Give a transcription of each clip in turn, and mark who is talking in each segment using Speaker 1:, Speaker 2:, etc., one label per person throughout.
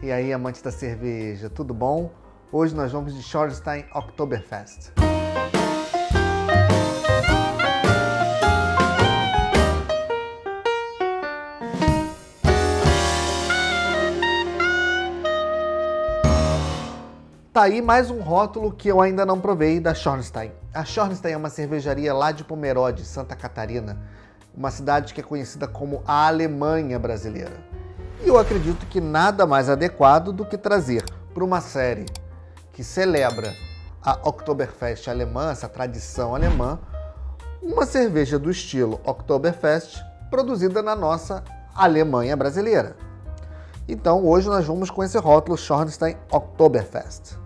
Speaker 1: E aí, amantes da cerveja, tudo bom? Hoje nós vamos de Schornstein Oktoberfest. Tá aí mais um rótulo que eu ainda não provei da Schornstein. A Schornstein é uma cervejaria lá de Pomerode, Santa Catarina, uma cidade que é conhecida como a Alemanha brasileira. E eu acredito que nada mais adequado do que trazer para uma série que celebra a Oktoberfest alemã, essa tradição alemã, uma cerveja do estilo Oktoberfest produzida na nossa Alemanha brasileira. Então hoje nós vamos com esse rótulo Schornstein Oktoberfest.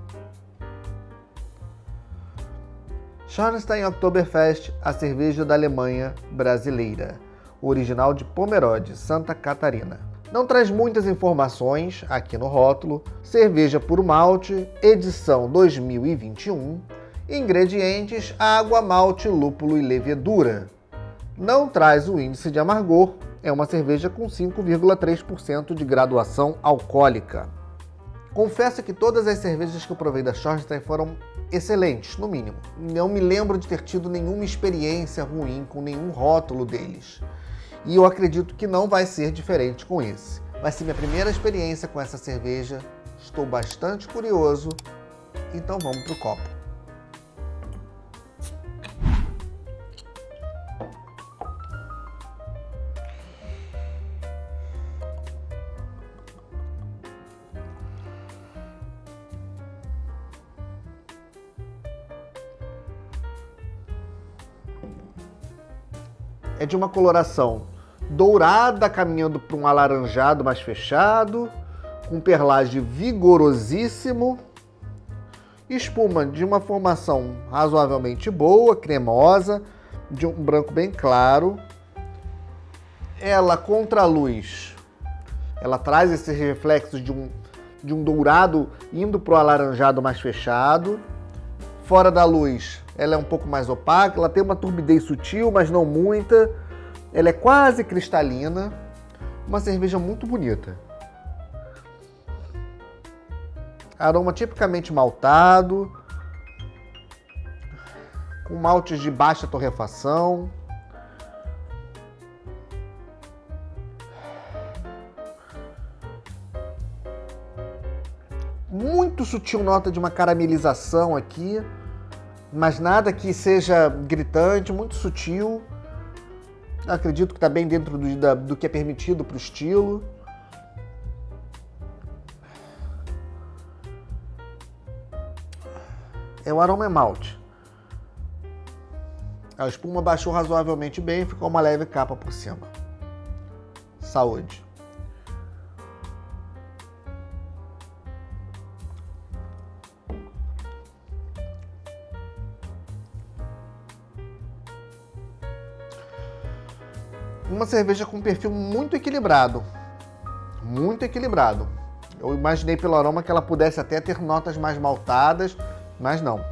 Speaker 1: Schornstein Oktoberfest, a cerveja da Alemanha brasileira, original de Pomerode, Santa Catarina. Não traz muitas informações aqui no rótulo. Cerveja puro malte, edição 2021. Ingredientes: água, malte, lúpulo e levedura. Não traz o índice de amargor. É uma cerveja com 5,3% de graduação alcoólica. Confesso que todas as cervejas que eu provei da Schornstein foram excelentes, no mínimo. Não me lembro de ter tido nenhuma experiência ruim com nenhum rótulo deles. E eu acredito que não vai ser diferente com esse. Vai ser minha primeira experiência com essa cerveja. Estou bastante curioso. Então vamos pro copo. É de uma coloração dourada, caminhando para um alaranjado mais fechado, com perlage vigorosíssimo, espuma de uma formação razoavelmente boa, cremosa, de um branco bem claro. Ela, contra a luz, ela traz esses reflexos de um dourado indo para o alaranjado mais fechado. Fora da luz, ela é um pouco mais opaca, ela tem uma turbidez sutil, mas não muita. Ela é quase cristalina, uma cerveja muito bonita. Aroma tipicamente maltado, com maltes de baixa torrefação. Muito sutil nota de uma caramelização aqui, mas nada que seja gritante, muito sutil. Acredito que está bem dentro do que é permitido para o estilo. O aroma é malte. A espuma baixou razoavelmente bem, ficou uma leve capa por cima. Saúde. Uma cerveja com um perfil muito equilibrado. Muito equilibrado. Eu imaginei pelo aroma que ela pudesse até ter notas mais maltadas, mas não.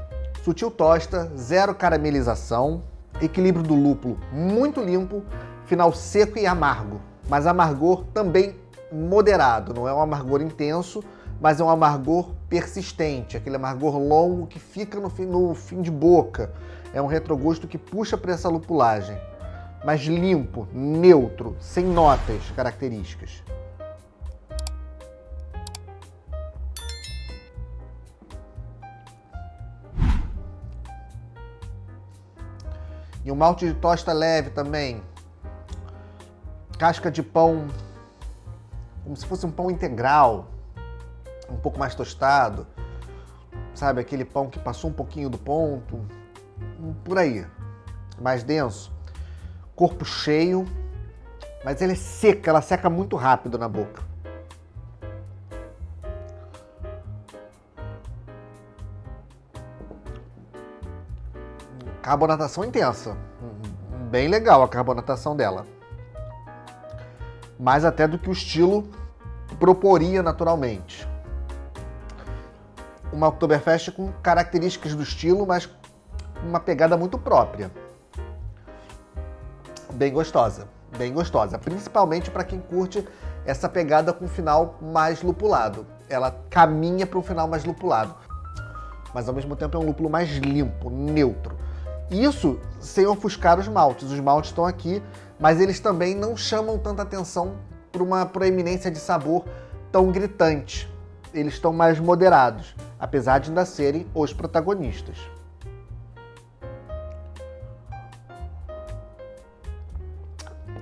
Speaker 1: Sutil tosta, zero caramelização, equilíbrio do lúpulo muito limpo, final seco e amargo. Mas amargor também moderado, não é um amargor intenso, mas é um amargor persistente, aquele amargor longo que fica no fim de boca. É um retrogosto que puxa para essa lupulagem. Mas limpo, neutro, sem notas características. E um malte de tosta leve também. Casca de pão, como se fosse um pão integral, um pouco mais tostado. Sabe, aquele pão que passou um pouquinho do ponto. Por aí, mais denso. Corpo cheio, mas ela é seca, ela seca muito rápido na boca. Carbonatação intensa, bem legal a carbonatação dela. Mais até do que o estilo proporia naturalmente. Uma Oktoberfest com características do estilo, mas com uma pegada muito própria. Bem gostosa, principalmente para quem curte essa pegada com um final mais lupulado. Ela caminha para um final mais lupulado, mas ao mesmo tempo é um lúpulo mais limpo, neutro. Isso sem ofuscar os maltes. Os maltes estão aqui, mas eles também não chamam tanta atenção por uma proeminência de sabor tão gritante. Eles estão mais moderados, apesar de ainda serem os protagonistas.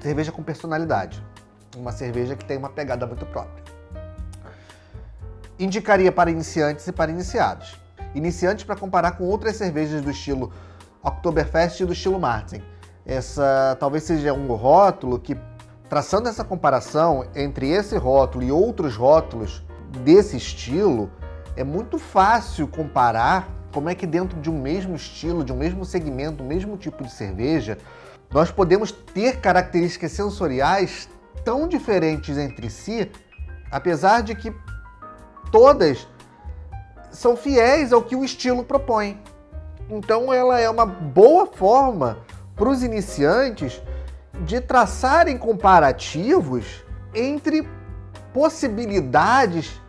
Speaker 1: Cerveja com personalidade. Uma cerveja que tem uma pegada muito própria. Indicaria para iniciantes e para iniciados. Iniciantes para comparar com outras cervejas do estilo Oktoberfest e do estilo Marzen. Essa talvez seja um rótulo que, traçando essa comparação entre esse rótulo e outros rótulos desse estilo, é muito fácil comparar como é que dentro de um mesmo estilo, de um mesmo segmento, um mesmo tipo de cerveja, nós podemos ter características sensoriais tão diferentes entre si, apesar de que todas são fiéis ao que o estilo propõe. Então ela é uma boa forma para os iniciantes de traçarem comparativos entre possibilidades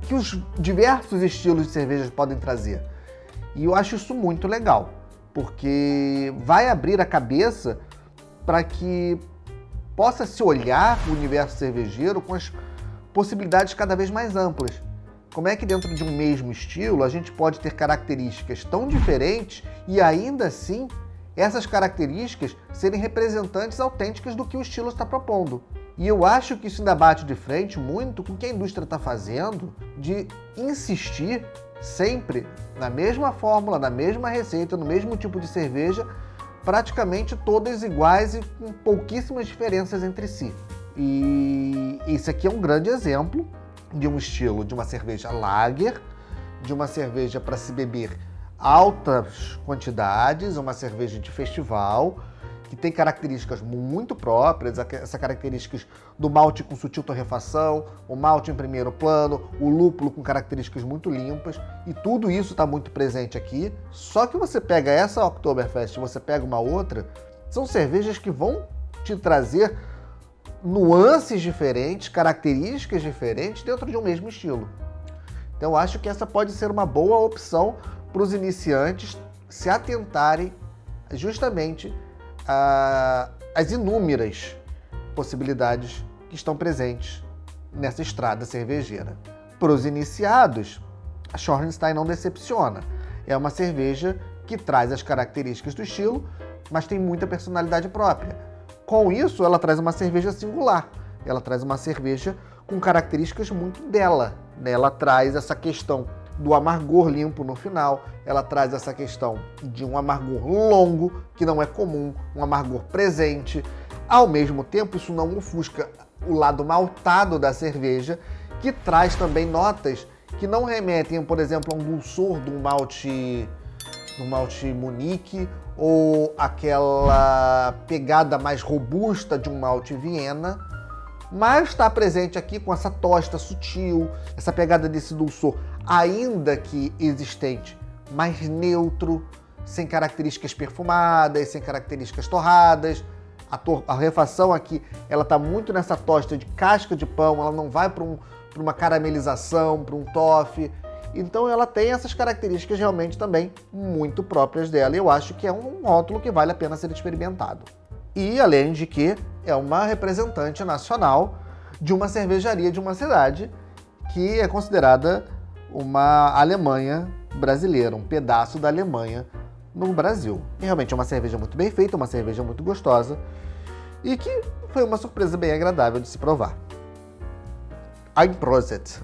Speaker 1: que os diversos estilos de cervejas podem trazer. E eu acho isso muito legal, porque vai abrir a cabeça para que possa se olhar o universo cervejeiro com as possibilidades cada vez mais amplas. Como é que dentro de um mesmo estilo a gente pode ter características tão diferentes e ainda assim essas características serem representantes autênticas do que o estilo está propondo. E eu acho que isso ainda bate de frente muito com o que a indústria está fazendo de insistir sempre na mesma fórmula, na mesma receita, no mesmo tipo de cerveja, praticamente todas iguais e com pouquíssimas diferenças entre si. E esse aqui é um grande exemplo de um estilo, de uma cerveja lager, de uma cerveja para se beber altas quantidades, uma cerveja de festival, que tem características muito próprias, essas características do malte com sutil torrefação, o malte em primeiro plano, o lúpulo com características muito limpas, e tudo isso está muito presente aqui. Só que você pega essa Oktoberfest, você pega uma outra, são cervejas que vão te trazer nuances diferentes, características diferentes dentro de um mesmo estilo. Então eu acho que essa pode ser uma boa opção para os iniciantes se atentarem justamente às inúmeras possibilidades que estão presentes nessa estrada cervejeira. Para os iniciados, a Schornstein não decepciona. É uma cerveja que traz as características do estilo, mas tem muita personalidade própria. Com isso, ela traz uma cerveja singular. Ela traz uma cerveja com características muito dela. Ela traz essa questão do amargor limpo no final, ela traz essa questão de um amargor longo, que não é comum, um amargor presente. Ao mesmo tempo, isso não ofusca o lado maltado da cerveja, que traz também notas que não remetem, por exemplo, a um dulçor de um malte Munique, ou aquela pegada mais robusta de um malte Viena, mas está presente aqui com essa tosta sutil, essa pegada desse dulçor, ainda que existente, mais neutro, sem características perfumadas, sem características torradas. A refação aqui, ela está muito nessa tosta de casca de pão, ela não vai para uma caramelização, para um toffee. Então ela tem essas características realmente também muito próprias dela. E eu acho que é um rótulo que vale a pena ser experimentado. E além de que é uma representante nacional de uma cervejaria de uma cidade que é considerada uma Alemanha brasileira, um pedaço da Alemanha no Brasil. E realmente é uma cerveja muito bem feita, uma cerveja muito gostosa e que foi uma surpresa bem agradável de se provar. Ein Prosit!